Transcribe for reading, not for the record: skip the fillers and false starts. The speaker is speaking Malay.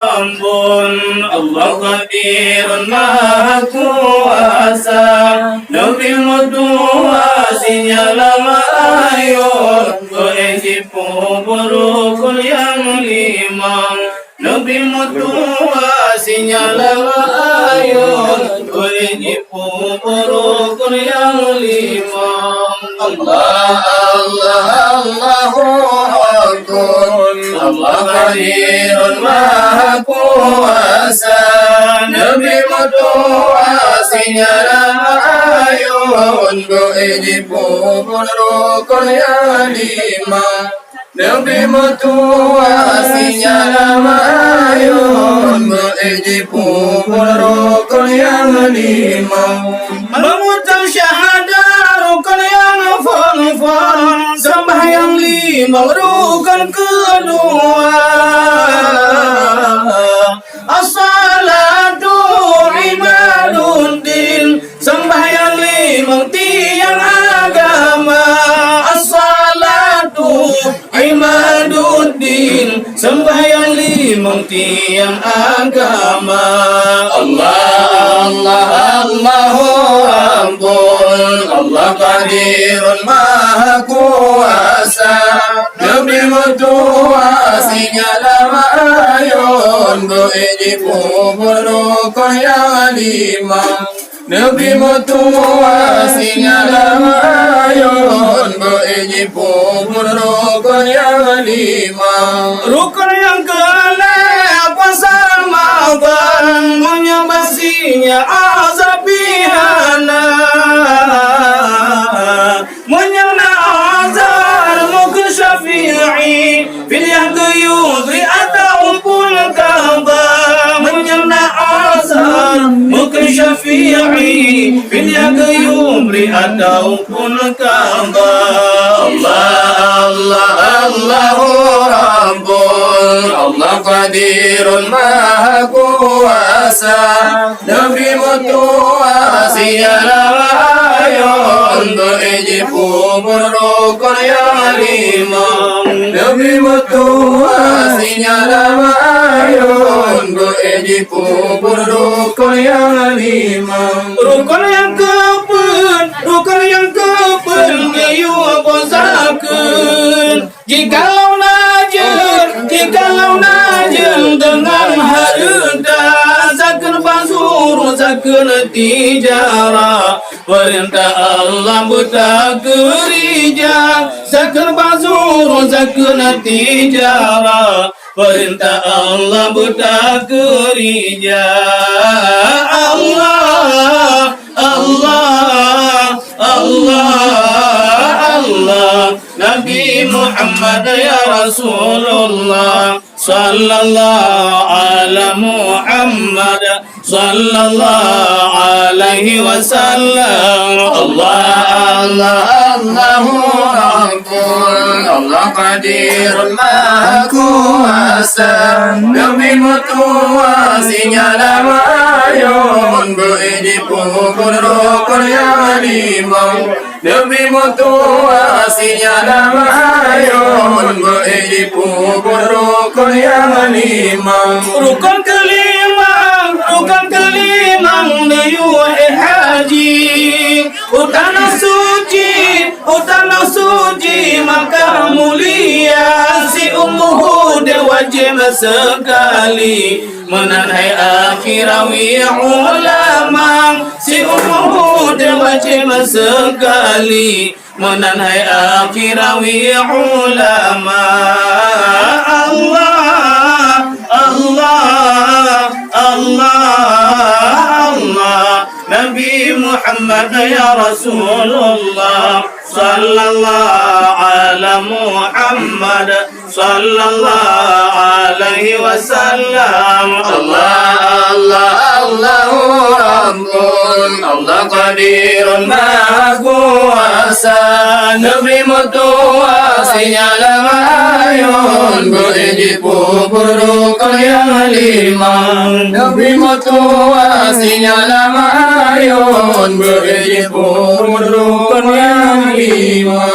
Ampun Allah Qadirun Maha Kuasa, Nabi Mutuasinya lama ayun, Berejipu berukun yang lima. Nabi Mutuasinya lama ayun, Berejipu berukun yang lima. Allah Allah Allahu Akbar, Allah Qadirun Maha Kuasa, Nabi Mutuasinya lama ayun, Berejipu berukun yang lima. Nabi Mutuasinya lama ayun, Berejipu berukun yang lima. Mengucap syahadat rukun yang fon, sembahyang lima rukun kedua. As-salatu imaduddin, sembahyang lima tiang agama. As-salatu imaduddin, sembahyang lima tiang agama. Allah Allah Allahu Ampun, Allah Qadirun Maha Kuasa, Nabi Mutuasinya lama ayun, Berejipu berukun yang lima. Nabi Mutuasinya lama ayun, Berejipu berukun yang lima. Rukun yang ke-8 Ramadan, menyembasinya azab pihana. Menyana azar mungkin syafi'i, pilih ke yudri ataupun kaba. Menyana azar mungkin syafi'i, pilih ke yudri ataupun kaba. Allah Allah Allahu Rabbun, Allah Qadirun Maha Kuasa, Nabi Mutuasinya lama ayun, Berejipu berukun yang lima. Nabi Mutuasinya lama ayun, Berejipu berukun yang lima. Rukun yang ke-8, rukun yang ke-8 niyu bosakeun. Jikalau najil dengan harta, zakeun basur zakeun tijara. Perintah Allah buta kerja, zakeun basur zakeun tijara. Perintah Allah buta kerja. Allah Allah Allah Allah, Nabi Muhammad ya Rasulullah, sallallahu ala Muhammad, sallallahu alaihi wasallam. Allah Allah Allahu Rabbun, Allah Qadirun Maha Kuasa, Nabi Mutuasinya lama ayun, Berejipu berukun yang lima. Nabi Mutuasinya lama ayun, Berejipu berukun yang lima. Rukun kelima niyu haji, utana suci maka mulia. Si ummuhu de wajib sekali, menanai akhirawi ulama. Si ummuhu de wajib sekali, menanai akhirawi ulama. Allah Allah Allah Allah, Nabi Muhammad ya Rasulullah, sallallahu ala Muhammad, sallallahu alaihi wasallam. Allah Allah Allahu Rabbun, Allah Qadirun Maha Kuasa, Nabi Mutuasinya lama ayun, Berejipu berukun yang lima. Nabi Mutuasinya lama ayun, Berejipu berukun yang lima.